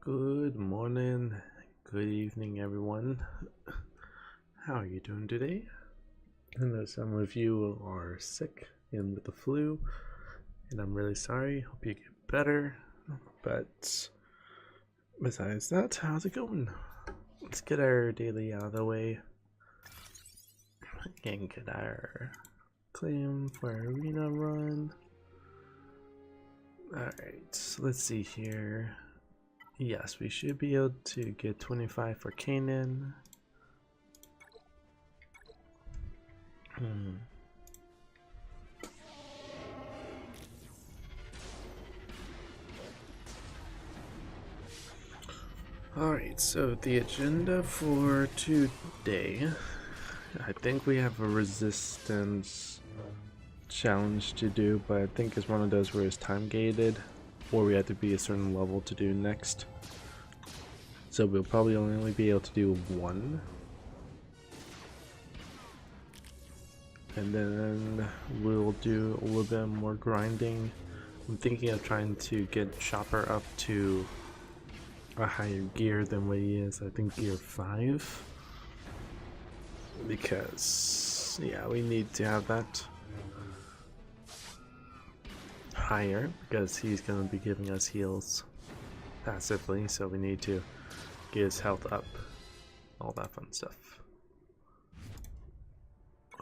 Good morning, good evening, everyone. How are you doing today? I know some of you are sick and with the flu, and I'm really sorry. Hope you get better. But besides that, how's it going? Let's get our daily out of the way and get our claim for our arena run. Alright, so let's see here. Yes, we should be able to get 25 for Canaan. Alright, so the agenda for today, I think we have a resistance challenge to do, but I think it's one of those where it's time gated, or we have to be a certain level to do next. So we'll probably only be able to do one. And then we'll do a little bit more grinding. I'm thinking of trying to get Chopper up to a higher gear than what he is. I think gear 5. Because, yeah, we need to have that higher because he's going to be giving us heals passively, so we need to get his health up, all that fun stuff,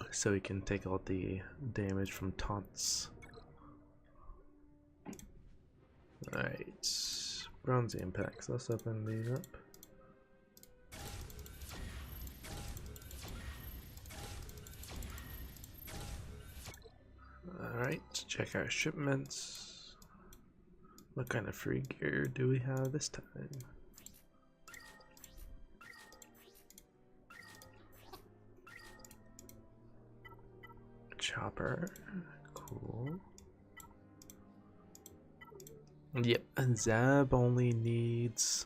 so he can take all the damage from taunts. Alright, bronze impacts, let's open these up. Alright, check our shipments. What kind of free gear do we have this time? Chopper, cool. Yep, and Zab only needs...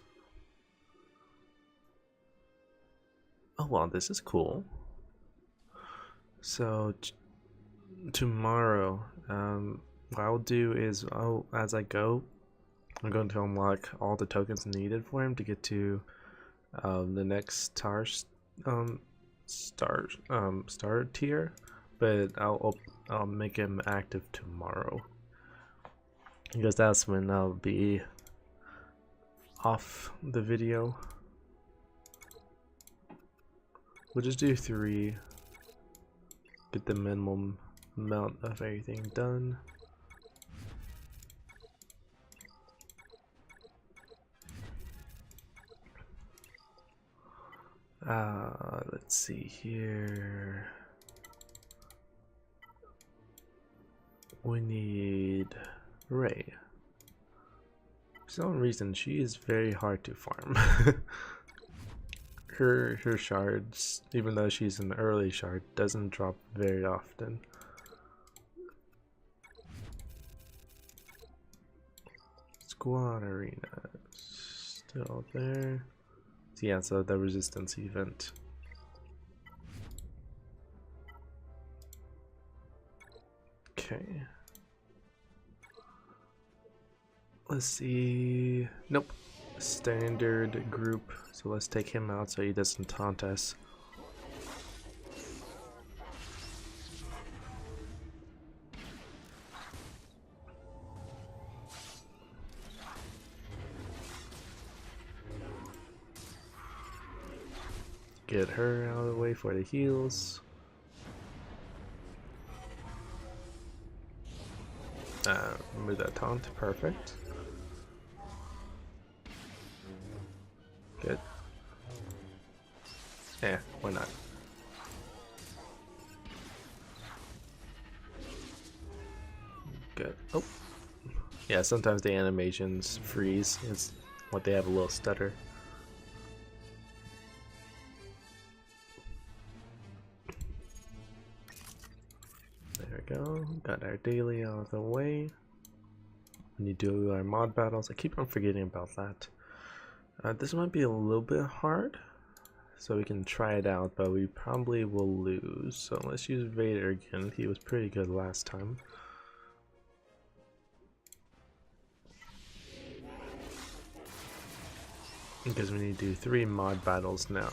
Oh well, this is cool. So tomorrow, what I'll do is, as I go, I'm going to unlock all the tokens needed for him to get to the next star tier, but I'll make him active tomorrow because that's when I'll be off the video. We'll just do 3, get the minimum amount of everything done. Let's see here. We need Ray. For some reason, she is very hard to farm. her shards, even though she's an early shard, doesn't drop very often. Squad arena still there. So yeah, so the resistance event. Okay. Let's see. Nope. Standard group. So let's take him out so he doesn't taunt us. Get her out of the way for the heals. Remove that taunt. Perfect. Good. Yeah, why not? Good. Oh. Yeah, sometimes the animations freeze. It's what they have a little stutter. There we go. Got our daily out of the way. When you do our mod battles, I keep on forgetting about that. This might be a little bit hard, so we can try it out, but we probably will lose. So let's use Vader again. He was pretty good last time. because we need to do 3 mod battles now.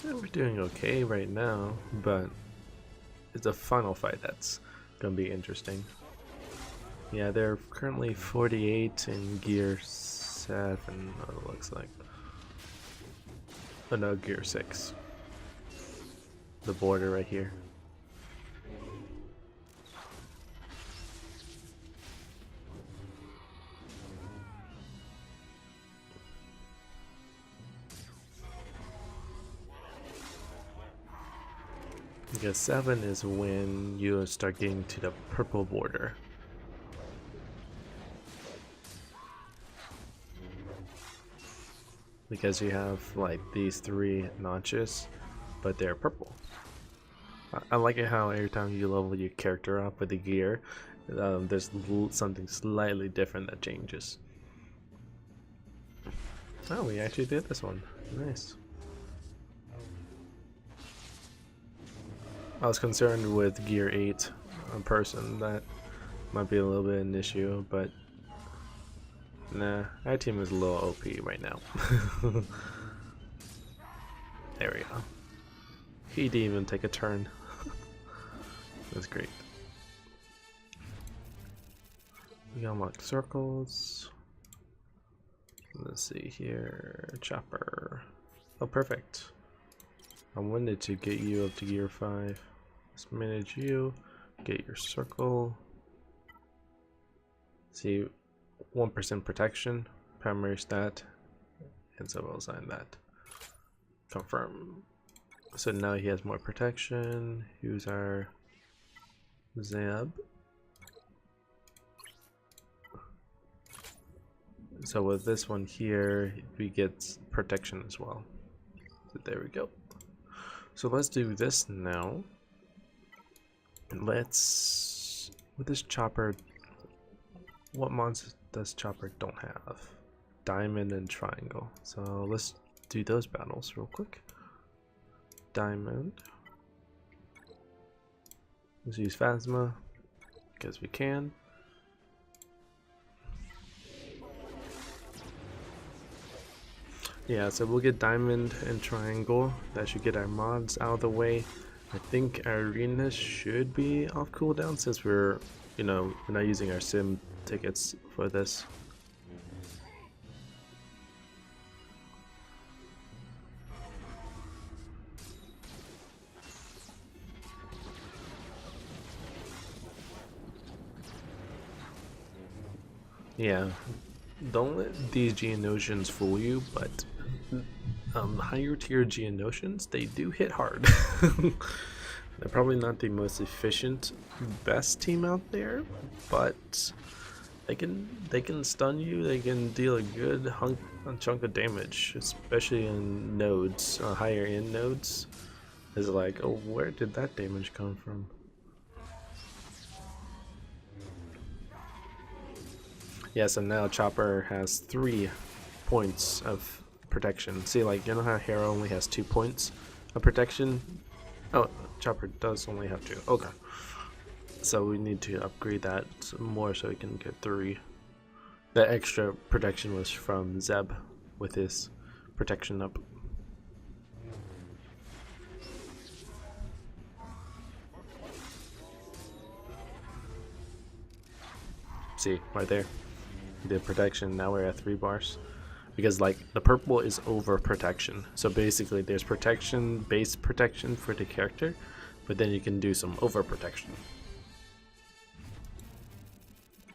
Yeah, we're doing okay right now, but it's a final fight that's gonna be interesting. Yeah, they're currently 48 in gear 7, it looks like. Oh no, gear 6. The border right here. Because 7 is when you start getting to the purple border. Because you have like these 3 notches, but they're purple. I like it how every time you level your character up with the gear, there's something slightly different that changes. Oh, we actually did this one. Nice. I was concerned with gear 8 in person. That might be a little bit an issue, but nah, our team is a little OP right now. There we go. He didn't even take a turn. That's great. We unlock circles. Let's see here. Chopper. Oh, perfect. I wanted to get you up to gear 5. Let's manage you. Get your circle. See, 1% protection, primary stat, and so we'll assign that. Confirm. So now he has more protection. Who's our Zeb? So with this one here, we get protection as well. So there we go. So let's do this now. Let's, with this chopper, what mods does chopper don't have? Diamond and triangle. So let's do those battles real quick. Diamond. Let's use Phasma because we can. Yeah, so we'll get diamond and triangle. That should get our mods out of the way. I think our arena should be off cooldown since we're not using our sim tickets for this. Yeah, don't let these Geonosians fool you, but higher tier Geonosians, they do hit hard. They're probably not the most efficient, best team out there, but they can stun you. They can deal a good chunk of damage, especially in nodes, higher end nodes. It's like, oh, where did that damage come from? Yeah, so now Chopper has 3 points of protection. See, like, you know how Hero only has 2 points of protection? Oh, Chopper does only have 2. Okay. So we need to upgrade that more so we can get 3. The extra protection was from Zeb with his protection up. See, right there. The protection, now we're at 3 bars. Because like the purple is over protection. So basically there's protection, base protection for the character, but then you can do some over protection.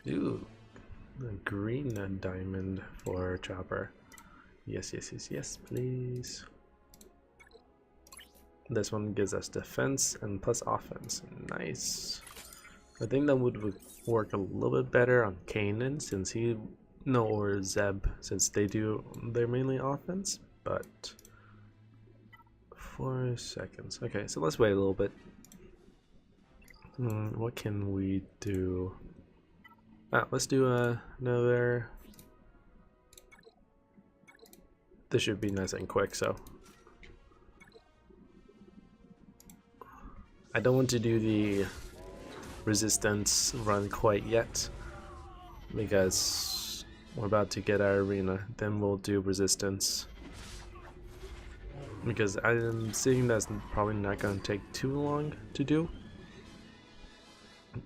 Ooh, a green diamond for Chopper. Yes, yes, yes, yes, please. This one gives us defense and plus offense. Nice. I think that would work a little bit better on Kanan since he, no, or Zeb since they're mainly offense, but 4 seconds. Okay, so let's wait a little bit. What can we do? Let's do another. This should be nice and quick, so. I don't want to do the resistance run quite yet, because we're about to get our arena, then we'll do resistance. Because I'm seeing that's probably not going to take too long to do.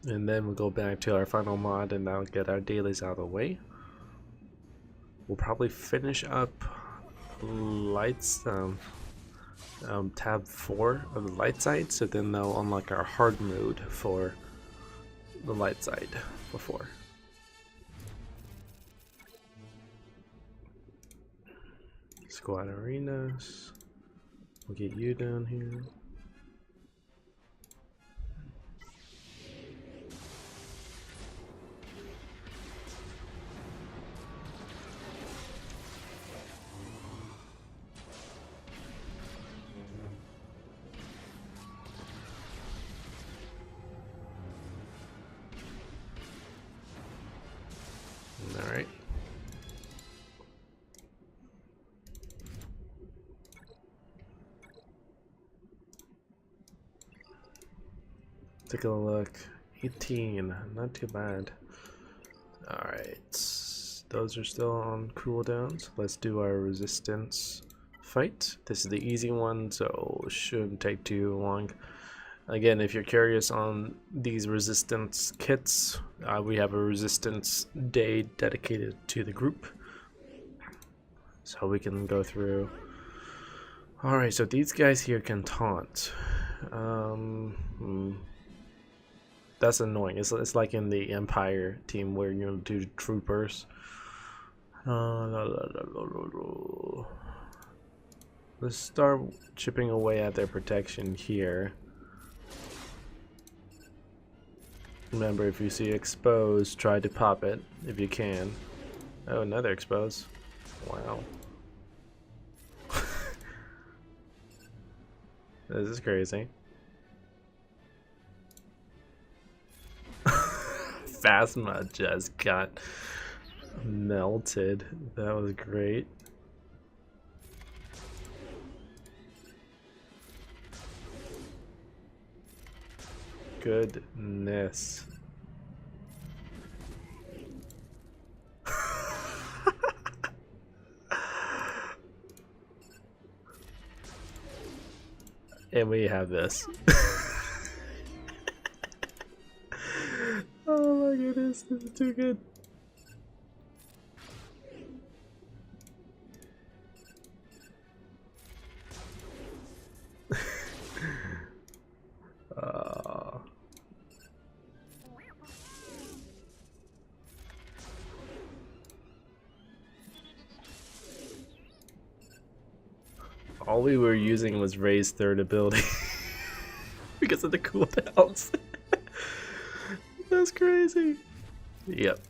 And then we'll go back to our final mod and now get our dailies out of the way. We'll probably finish up lights, tab 4 of the light side, so then they'll unlock our hard mode for the light side before. Squad arenas. We'll get you down here. All right. Take a look. 18, not too bad. Alright, those are still on cooldowns. Let's do our resistance fight. This is the easy one, so it shouldn't take too long. Again, if you're curious on these resistance kits, we have a resistance day dedicated to the group, so we can go through. Alright, so these guys here can taunt. That's annoying. It's like in the Empire team where you do troopers. Let's start chipping away at their protection here. Remember, if you see exposed, try to pop it if you can. Oh, another expose. Wow. This is crazy. Phasma just got melted. That was great. Goodness. And we have this. Oh my goodness, this is too good. All we were using was raised third ability because of the cooldowns. That's crazy. Yep.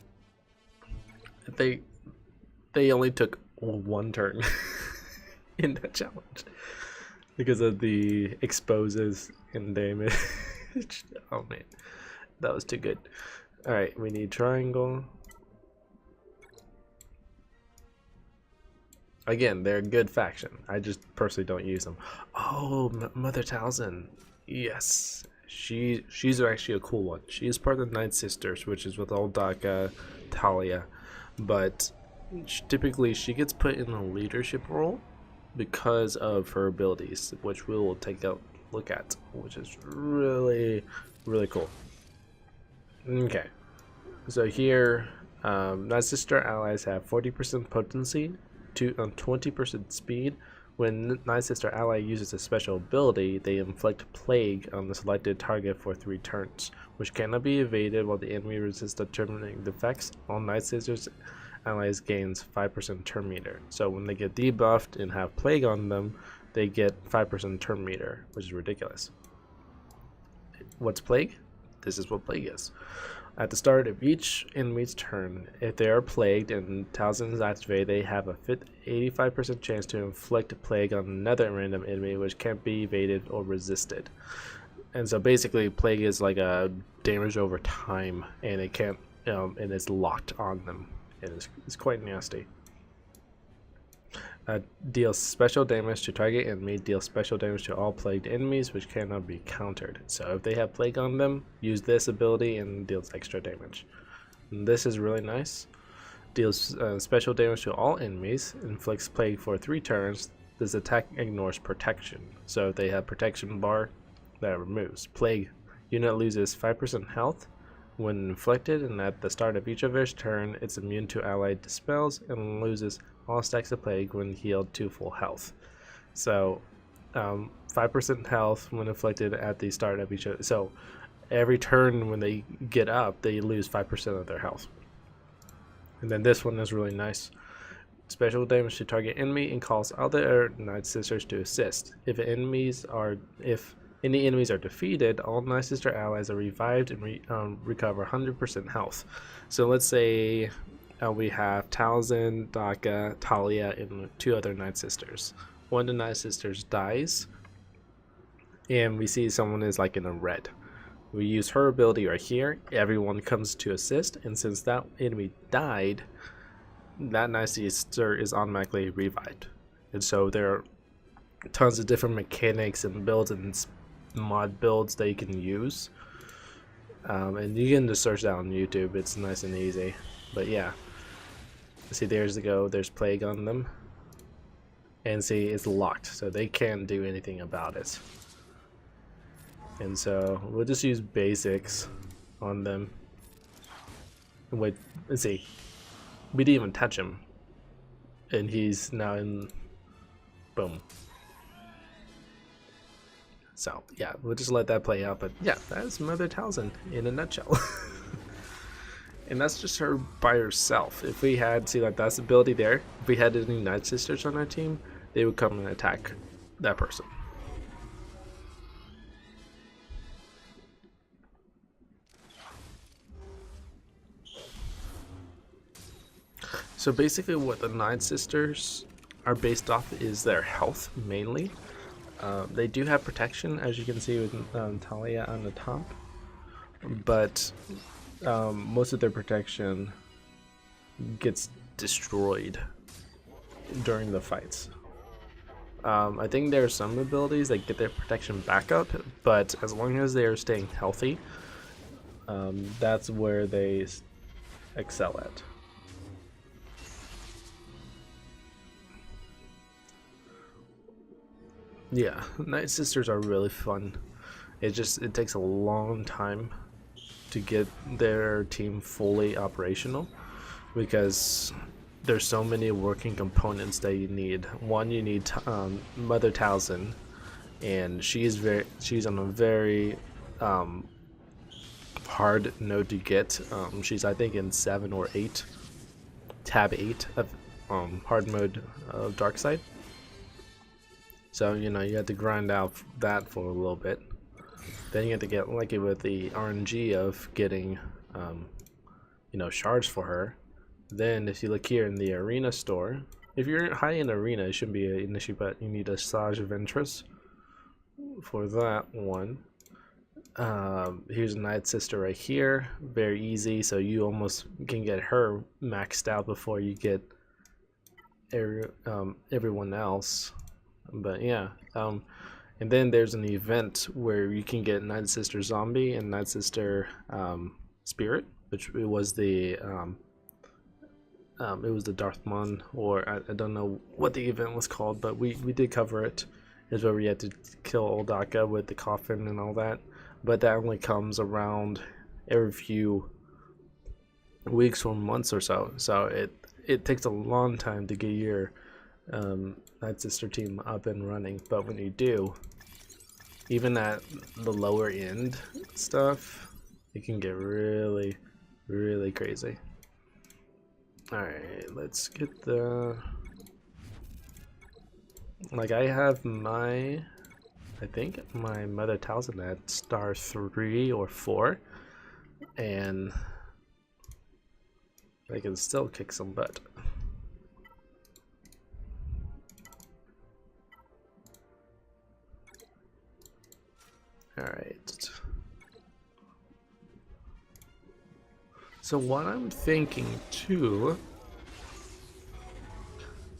They only took one turn in that challenge because of the exposes and damage. Oh man, that was too good. All right, we need triangle. Again, they're a good faction. I just personally don't use them. Oh, Mother Talzin. Yes. She's actually a cool one. She is part of the Night Sisters, which is with Oldaka, Talia. But typically she gets put in a leadership role because of her abilities, which we will take a look at, which is really, really cool. Okay. So here, Night Sister allies have 40% potency, 20% speed. When Night Sister ally uses a special ability, they inflict plague on the selected target for 3 turns, which cannot be evaded while the enemy resists determining the effects. All Night Sisters allies gains 5% turn meter. So when they get debuffed and have plague on them, they get 5% turn meter, which is ridiculous. What's plague? This is what plague is. At the start of each enemy's turn, if they are plagued and Talzin is activated, they have a 85% chance to inflict plague on another random enemy, which can't be evaded or resisted. And so basically, plague is like a damage over time, and it can't and it's locked on them, and it's quite nasty. Deals special damage to target enemy, deals special damage to all plagued enemies, which cannot be countered. So if they have plague on them, use this ability and deals extra damage. And this is really nice. Deals special damage to all enemies, inflicts plague for 3 turns. This attack ignores protection. So if they have protection bar, that removes. Plague unit loses 5% health when inflicted, and at the start of each of its turn, it's immune to allied dispels and loses all stacks of plague when healed to full health. So 5% health when inflicted at the start of each. So every turn when they get up, they lose 5% of their health. And then this one is really nice. Special damage to target enemy and calls other Night Sisters to assist. If any enemies are defeated, all Night Sister allies are revived and recover 100% health. So let's say we have Talzin, Daka, Talia, and 2 other Night Sisters. One of the Night Sisters dies, and we see someone is like in a red. We use her ability right here. Everyone comes to assist, and since that enemy died, that Night Sister is automatically revived. And so there are tons of different mechanics and builds and mod builds that you can use. And you can just search that on YouTube. It's nice and easy. But yeah. See, there's plague on them. And see, it's locked, so they can't do anything about it. And so we'll just use basics on them. Wait, let's see. We didn't even touch him. And he's now in... Boom. So, yeah, we'll just let that play out. But yeah, that's Mother Talzin in a nutshell. And that's just her by herself. If we had, see, like, that's the ability there. If we had any Night Sisters on our team, they would come and attack that person. So basically what the Night Sisters are based off is their health, mainly. They do have protection, as you can see with Talia on the top. But most of their protection gets destroyed during the fights. I think there are some abilities that get their protection back up, but as long as they are staying healthy, that's where they excel at. Yeah, Night Sisters are really fun. It takes a long time to get their team fully operational because there's so many working components that you need. One, you need Mother Talzin, and she's on a very hard node to get. She's, I think, in 7 or 8, tab 8 of hard mode of Dark Side. So, you know, you have to grind out that for a little bit. Then you have to get lucky with the RNG of getting, you know, shards for her. Then, if you look here in the arena store, if you're high in arena, it shouldn't be an issue, but you need a Sage of Ventress for that one. Here's a Night Sister right here. Very easy, so you almost can get her maxed out before you get everyone else. But yeah, and then there's an event where you can get Night Sister Zombie and Night Sister Spirit, which it was the Darthmon, or I don't know what the event was called, but we did cover it. It's where we had to kill Old Daka with the coffin and all that, but that only comes around every few weeks or months or so. So it takes a long time to get your Night Sister team up and running, but when you do, even at the lower end stuff, it can get really, really crazy. Alright, let's get the... Like, I have my... I think my Mother Talzin at star 3 or 4, and I can still kick some butt. Alright. So what I'm thinking too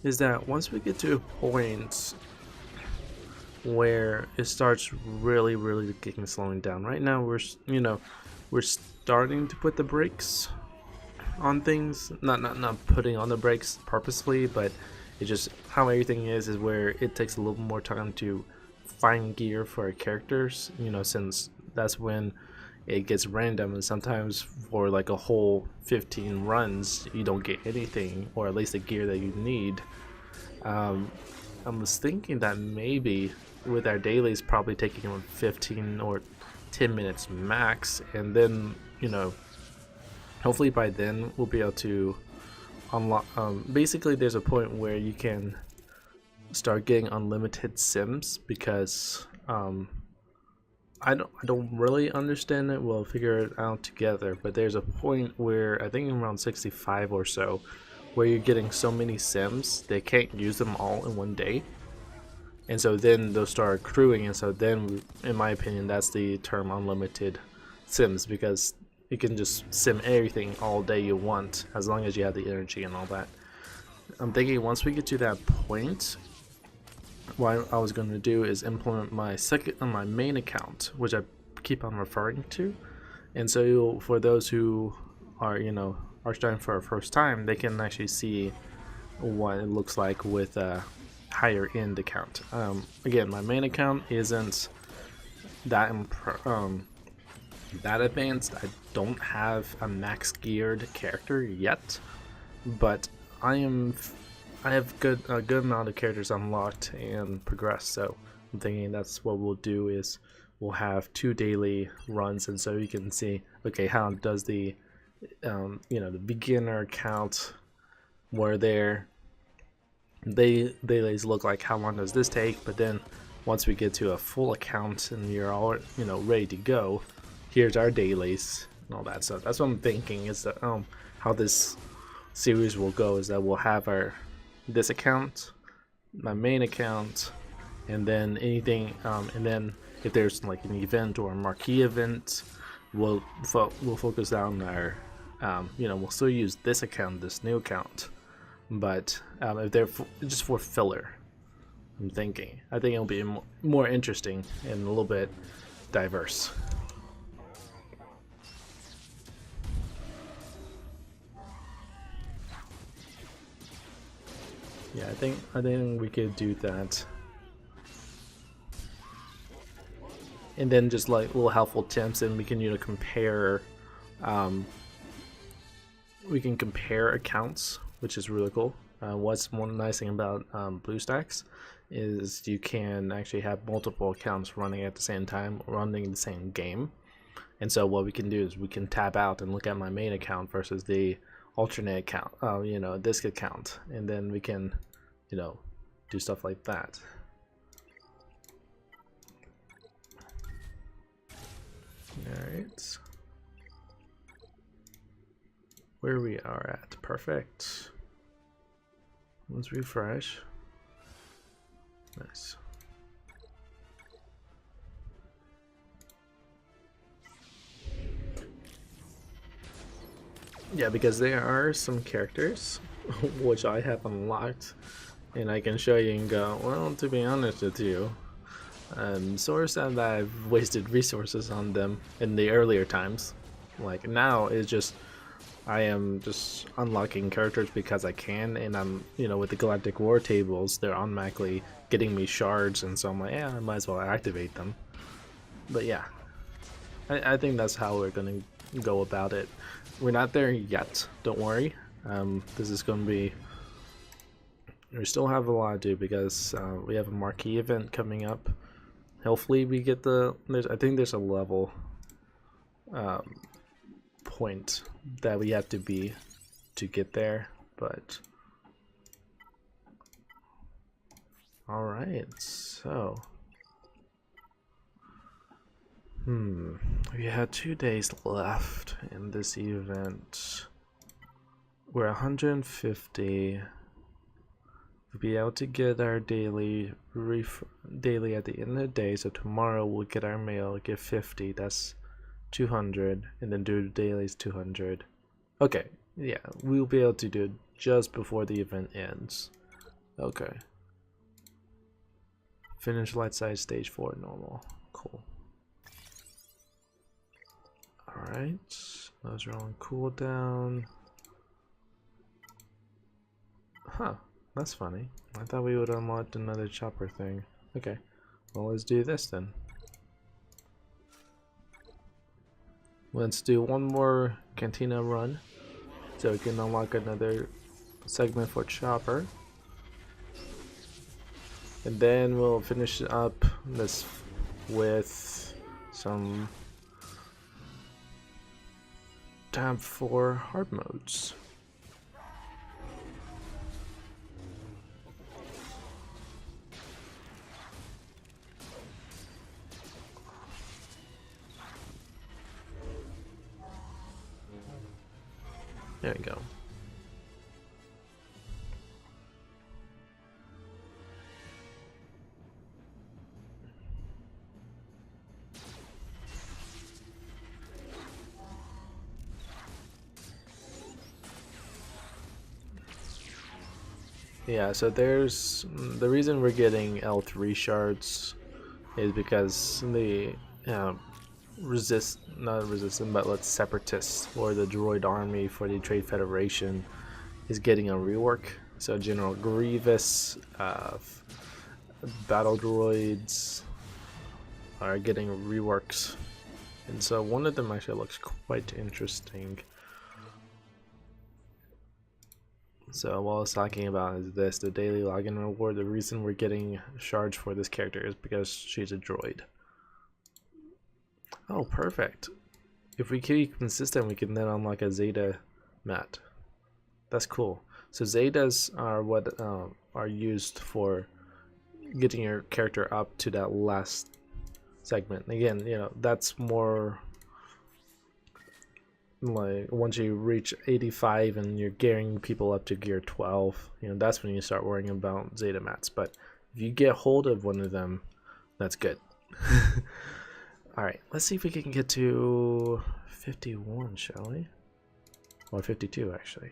is that once we get to a point where it starts really getting slowing down. Right now we're starting to put the brakes on things. Not putting on the brakes purposefully, but it just how everything is where it takes a little more time to find gear for our characters, since that's when it gets random, and sometimes for like a whole 15 runs you don't get anything, or at least the gear that you need. I was thinking that maybe with our dailies probably taking 15 or 10 minutes max, and then hopefully by then we'll be able to unlock. Basically, there's a point where you can start getting unlimited sims, because I don't really understand it. We'll figure it out together. But there's a point where I think around 65 or so, where you're getting so many sims they can't use them all in one day, and so then they'll start accruing. And so then, in my opinion, that's the term unlimited sims, because you can just sim everything all day you want as long as you have the energy and all that. I'm thinking once we get to that point, what I was going to do is implement my main account, which I keep on referring to. And so for those who are are starting for a first time, they can actually see what it looks like with a higher end account. Again, my main account isn't that that advanced. I don't have a max geared character yet, but I have a good amount of characters unlocked and progressed. So I'm thinking that's what we'll do is we'll have 2 daily runs, and so you can see, okay, how does the the beginner account, where they look like, how long does this take. But then once we get to a full account and you're all ready to go, here's our dailies and all that. So that's what I'm thinking is that how this series will go is that we'll have this account, my main account, and then anything and then if there's like an event or a marquee event, we'll focus on our we'll still use this account, this new account, but if they're just for filler, I think it'll be more interesting and a little bit diverse. Yeah, I think we could do that. And then just like little helpful tips, and we can compare accounts, which is really cool. What's one nice thing about BlueStacks is you can actually have multiple accounts running at the same time, running the same game. And so what we can do is we can tab out and look at my main account versus the alternate account, disk account, and then we can do stuff like that. Alright, where we are at, perfect. Let's refresh. Nice. Yeah, because there are some characters which I have unlocked, and I can show you and go, well, to be honest with you, sorry that I've wasted resources on them in the earlier times. Like now it's just I am just unlocking characters because I can, and I'm with the Galactic War tables, they're automatically getting me shards, and so I'm like, yeah, I might as well activate them. But yeah, I think that's how we're gonna go about it. We're not there yet, don't worry. This is gonna be, we still have a lot to do because we have a marquee event coming up. Hopefully we get I think there's a level point that we have to be to get there, but alright, so we had 2 days left in this event. We're 150. We'll be able to get our daily at the end of the day. So tomorrow we'll get our mail, get 50. That's 200, and then do the dailies 200. Okay, yeah, we'll be able to do it just before the event ends. Okay. Finish light size stage 4 normal. Cool. Alright, those are on cooldown. Huh, that's funny. I thought we would unlock another chopper thing. Okay, well, let's do this then. Let's do one more Cantina run so we can unlock another segment for chopper. And then we'll finish up this with some tab for hard modes. There we go. Yeah, so there's the reason we're getting L3 shards is because the not resistant, but let's separatists or the droid army for the Trade Federation is getting a rework. So General Grievous, battle droids are getting reworks, and so one of them actually looks quite interesting. So what I was talking about is this, the daily login reward. The reason we're getting shards for this character is because she's a droid. Oh, perfect. If we keep consistent, we can then unlock a Zeta mat. That's cool. So Zetas are what are used for getting your character up to that last segment. Again, you know, that's more like once you reach 85 and you're gearing people up to gear 12, you know, that's when you start worrying about Zeta mats. But if you get hold of one of them, that's good. Alright, let's see if we can get to 51, shall we? Or 52, actually.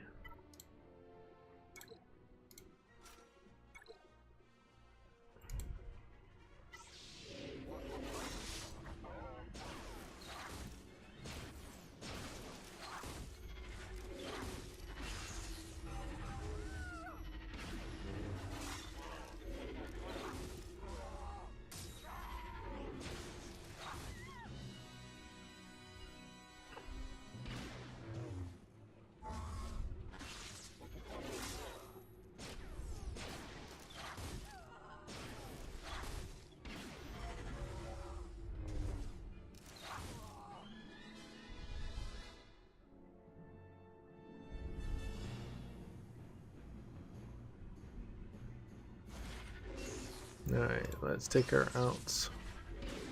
Alright, let's take her out,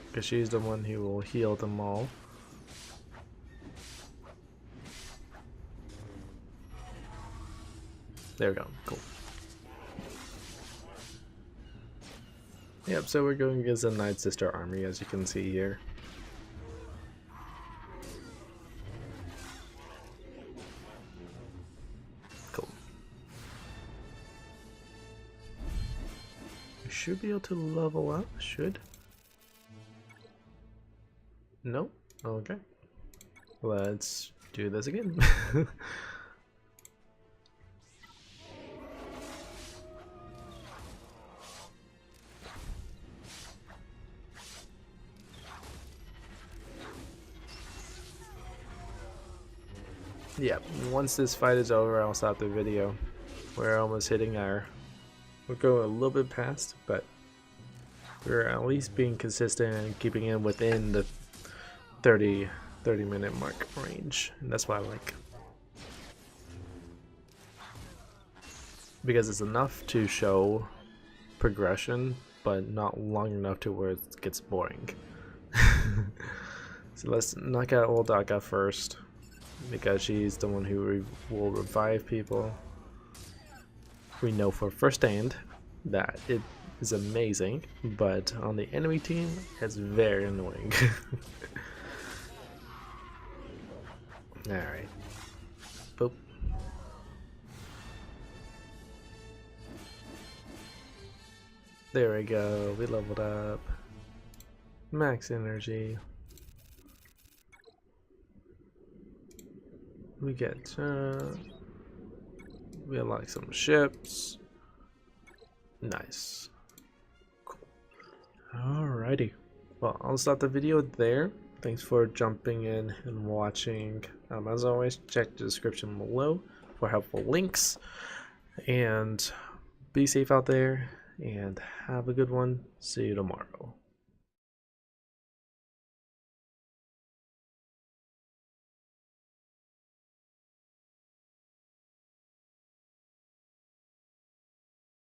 because she's the one who will heal them all. There we go, cool. Yep, so we're going against the Night Sister army, as you can see here. Cool. We should be able to level up, should? Nope, okay. Let's do this again. Yeah, once this fight is over, I'll stop the video. We're almost hitting our... We're going a little bit past, but we're at least being consistent and keeping it within the 30 minute mark range. And that's what I like. Because it's enough to show progression, but not long enough to where it gets boring. So let's knock out old Daka first, because she's the one who will revive people. We know for firsthand that it is amazing, but on the enemy team, it's very annoying. Alright. There we go. We leveled up. Max energy. We get we unlock some ships. Nice. Cool. Alrighty. Well, I'll stop the video there. Thanks for jumping in and watching. As always, check the description below for helpful links. And be safe out there and have a good one. See you tomorrow.